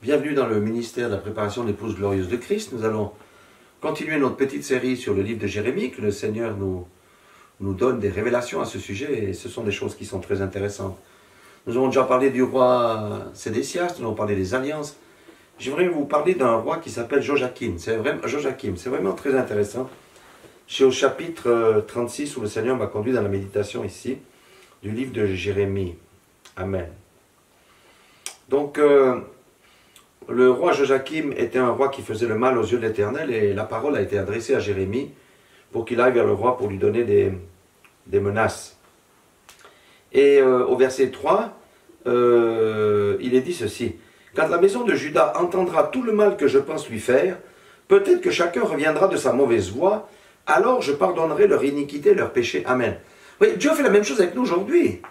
Bienvenue dans le ministère de la préparation de l'épouse glorieuse de Christ. Nous allons continuer notre petite série sur le livre de Jérémie, que le Seigneur nous donne des révélations à ce sujet, et ce sont des choses qui sont très intéressantes. Nous avons déjà parlé du roi Sédécias, nous avons parlé des alliances. J'aimerais vous parler d'un roi qui s'appelle Joachim. C'est vraiment très intéressant. C'est au chapitre 36 où le Seigneur m'a conduit dans la méditation ici, du livre de Jérémie. Amen. Donc, le roi Joachim était un roi qui faisait le mal aux yeux de l'Éternel, et la parole a été adressée à Jérémie pour qu'il aille vers le roi pour lui donner des menaces. Et au verset 3, il est dit ceci: « Quand la maison de Juda entendra tout le mal que je pense lui faire, peut-être que chacun reviendra de sa mauvaise voie, alors je pardonnerai leur iniquité, leur péché. Amen. » Oui, Dieu fait la même chose avec nous aujourd'hui.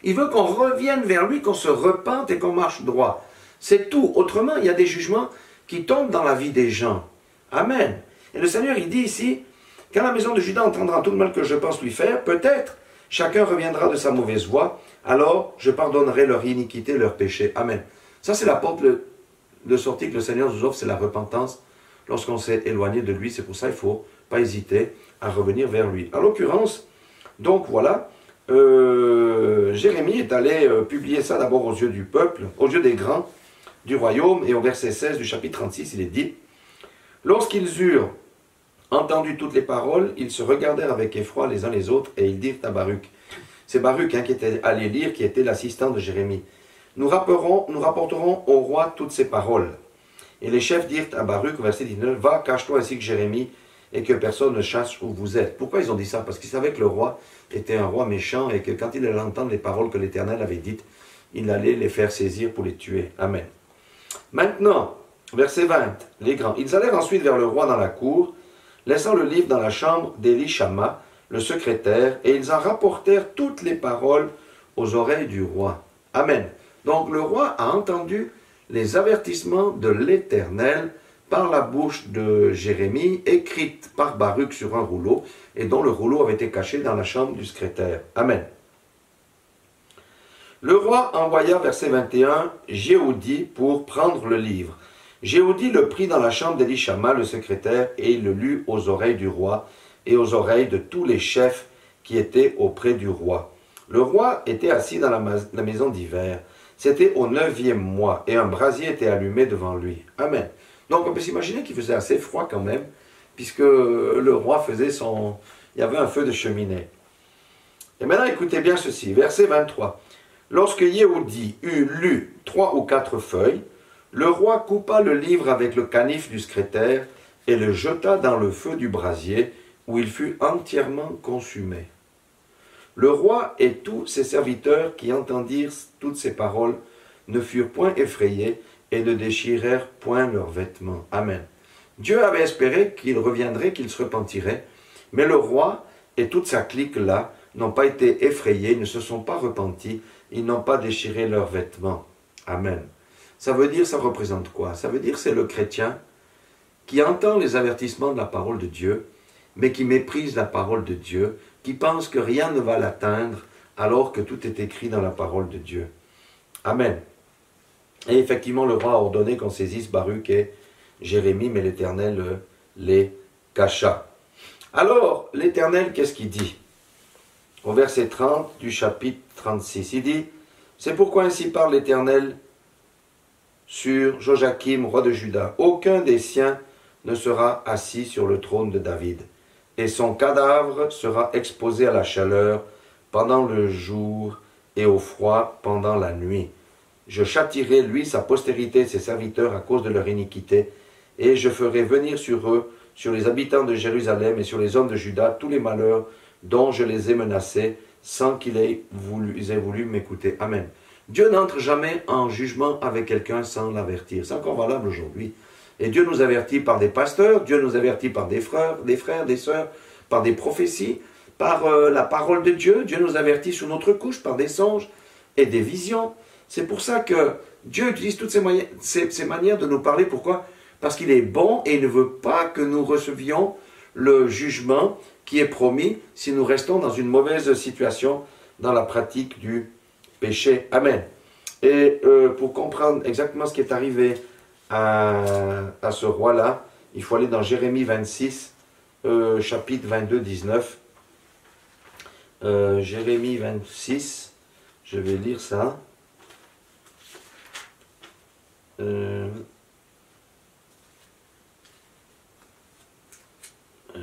Il veut qu'on revienne vers lui, qu'on se repente et qu'on marche droit. C'est tout. Autrement, il y a des jugements qui tombent dans la vie des gens. Amen. Et le Seigneur, il dit ici, « Quand la maison de Juda entendra tout le mal que je pense lui faire, peut-être chacun reviendra de sa mauvaise voie, alors je pardonnerai leur iniquité, leur péché. » Amen. Ça, c'est la porte de sortie que le Seigneur nous offre, c'est la repentance lorsqu'on s'est éloigné de lui. C'est pour ça qu'il ne faut pas hésiter à revenir vers lui. En l'occurrence, donc voilà, Jérémie est allé publier ça d'abord aux yeux du peuple, aux yeux des grands du royaume, et au verset 16 du chapitre 36, il est dit: « Lorsqu'ils eurent entendu toutes les paroles, ils se regardèrent avec effroi les uns les autres, et ils dirent à Baruch. » C'est Baruch qui était allé lire, qui était l'assistant de Jérémie. « Nous rapporterons au roi toutes ces paroles. » Et les chefs dirent à Baruch, au verset 19, « Va, cache-toi ainsi que Jérémie, et que personne ne sache où vous êtes. » Pourquoi ils ont dit ça? Parce qu'ils savaient que le roi était un roi méchant, et que quand il allait entendre les paroles que l'Éternel avait dites, il allait les faire saisir pour les tuer. Amen. Maintenant, verset 20, les grands. Ils allèrent ensuite vers le roi dans la cour, laissant le livre dans la chambre d'Élishama, le secrétaire, et ils en rapportèrent toutes les paroles aux oreilles du roi. Amen. Donc le roi a entendu les avertissements de l'Éternel par la bouche de Jérémie, écrite par Baruch sur un rouleau, et dont le rouleau avait été caché dans la chambre du secrétaire. Amen. Le roi envoya, verset 21, Jéhoudi pour prendre le livre. Jéhoudi le prit dans la chambre d'Élishama, le secrétaire, et il le lut aux oreilles du roi et aux oreilles de tous les chefs qui étaient auprès du roi. Le roi était assis dans la maison d'hiver. C'était au 9e mois, et un brasier était allumé devant lui. Amen. Donc on peut s'imaginer qu'il faisait assez froid quand même, puisque le roi faisait son... Il y avait un feu de cheminée. Et maintenant écoutez bien ceci, verset 23. Lorsque Jéhoudi eut lu 3 ou 4 feuilles, le roi coupa le livre avec le canif du secrétaire et le jeta dans le feu du brasier, où il fut entièrement consumé. Le roi et tous ses serviteurs qui entendirent toutes ces paroles ne furent point effrayés et ne déchirèrent point leurs vêtements. Amen. Dieu avait espéré qu'il reviendrait, qu'il se repentirait, mais le roi et toute sa clique là n'ont pas été effrayés, ne se sont pas repentis, ils n'ont pas déchiré leurs vêtements. Amen. Ça veut dire, ça représente quoi? Ça veut dire c'est le chrétien qui entend les avertissements de la parole de Dieu, mais qui méprise la parole de Dieu, qui pense que rien ne va l'atteindre, alors que tout est écrit dans la parole de Dieu. Amen. Et effectivement, le roi a ordonné qu'on saisisse Baruch et Jérémie, mais l'Éternel les cacha. Alors, l'Éternel, qu'est-ce qu'il dit? Au verset 30 du chapitre 36, il dit: « C'est pourquoi ainsi parle l'Éternel sur Joachim, roi de Juda. Aucun des siens ne sera assis sur le trône de David, et son cadavre sera exposé à la chaleur pendant le jour et au froid pendant la nuit. Je châtierai, lui, sa postérité, ses serviteurs, à cause de leur iniquité, et je ferai venir sur eux, sur les habitants de Jérusalem et sur les hommes de Juda, tous les malheurs dont je les ai menacés, sans qu'ils aient voulu m'écouter. » Amen. Dieu n'entre jamais en jugement avec quelqu'un sans l'avertir. C'est encore valable aujourd'hui. Et Dieu nous avertit par des pasteurs, Dieu nous avertit par des frères, des sœurs, par des prophéties, par la parole de Dieu. Dieu nous avertit sous notre couche par des songes et des visions. C'est pour ça que Dieu utilise toutes ces manières de nous parler. Pourquoi? Parce qu'il est bon et il ne veut pas que nous recevions le jugement qui est promis si nous restons dans une mauvaise situation dans la pratique du péché. Amen. Et pour comprendre exactement ce qui est arrivé à ce roi-là. Il faut aller dans Jérémie 26, chapitre 22, 19. Jérémie 26, je vais lire ça.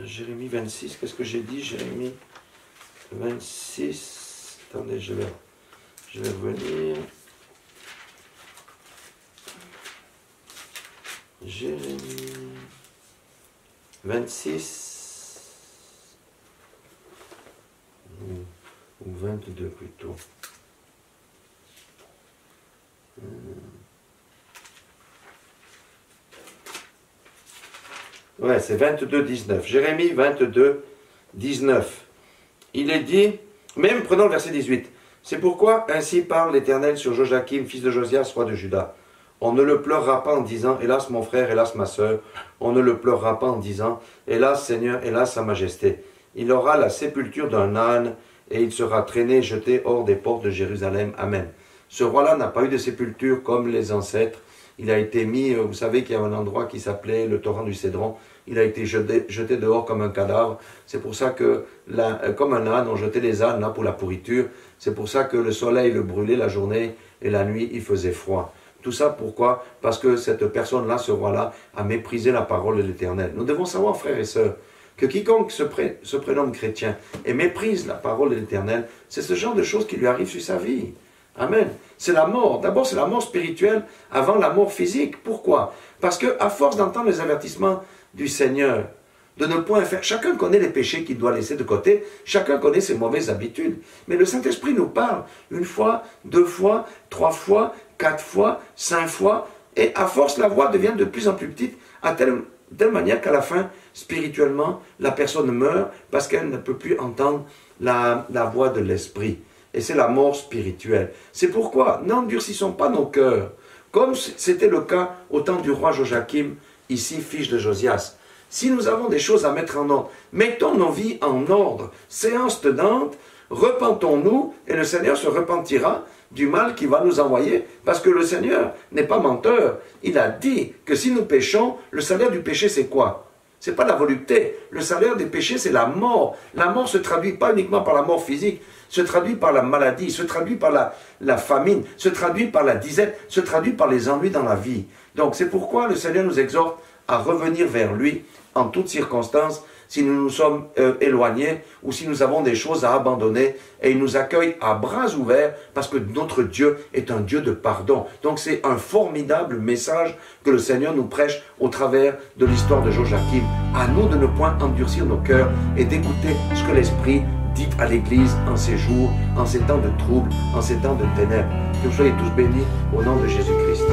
Jérémie 26, qu'est-ce que j'ai dit? Jérémie 26, attendez, je vais revenir. Jérémie 26, ou 22 plutôt. Ouais, c'est 22, 19. Jérémie 22, 19. Il est dit, même prenons le verset 18. C'est pourquoi ainsi parle l'Éternel sur Joachim, fils de Josias, roi de Juda. On ne le pleurera pas en disant, hélas mon frère, hélas ma sœur. On ne le pleurera pas en disant, hélas Seigneur, hélas sa majesté. Il aura la sépulture d'un âne et il sera traîné, jeté hors des portes de Jérusalem. Amen. Ce roi-là n'a pas eu de sépulture comme les ancêtres. Il a été mis, vous savez qu'il y a un endroit qui s'appelait le torrent du Cédron. Il a été jeté dehors comme un cadavre. C'est pour ça que, comme un âne, on jetait les ânes là pour la pourriture. C'est pour ça que le soleil le brûlait la journée et la nuit il faisait froid. Tout ça pourquoi? Parce que cette personne-là, ce roi-là, a méprisé la parole de l'Éternel. Nous devons savoir, frères et sœurs, que quiconque se prénomme chrétien et méprise la parole de l'Éternel, c'est ce genre de choses qui lui arrive sur sa vie. Amen. C'est la mort. D'abord, c'est la mort spirituelle avant la mort physique. Pourquoi? Parce qu'à force d'entendre les avertissements du Seigneur, de ne point faire... Chacun connaît les péchés qu'il doit laisser de côté. Chacun connaît ses mauvaises habitudes. Mais le Saint-Esprit nous parle une fois, deux fois, trois fois, quatre fois, cinq fois. Et à force, la voix devient de plus en plus petite, à telle manière qu'à la fin, spirituellement, la personne meurt parce qu'elle ne peut plus entendre la voix de l'Esprit. Et c'est la mort spirituelle. C'est pourquoi n'endurcissons pas nos cœurs, comme c'était le cas au temps du roi Joachim, ici, fils de Josias. Si nous avons des choses à mettre en ordre, mettons nos vies en ordre. Séance tenante, repentons-nous et le Seigneur se repentira du mal qu'il va nous envoyer, parce que le Seigneur n'est pas menteur. Il a dit que si nous péchons, le salaire du péché c'est quoi? C'est pas la volupté. Le salaire des péchés, c'est la mort. La mort se traduit pas uniquement par la mort physique, se traduit par la maladie, se traduit par la famine, se traduit par la disette, se traduit par les ennuis dans la vie. Donc c'est pourquoi le Seigneur nous exhorte à revenir vers lui en toutes circonstances, si nous nous sommes éloignés ou si nous avons des choses à abandonner, et il nous accueille à bras ouverts parce que notre Dieu est un Dieu de pardon. Donc c'est un formidable message que le Seigneur nous prêche au travers de l'histoire de Joachim. À nous de ne point endurcir nos cœurs et d'écouter ce que l'Esprit dit à l'Église en ces jours, en ces temps de troubles, en ces temps de ténèbres. Que vous soyez tous bénis au nom de Jésus-Christ.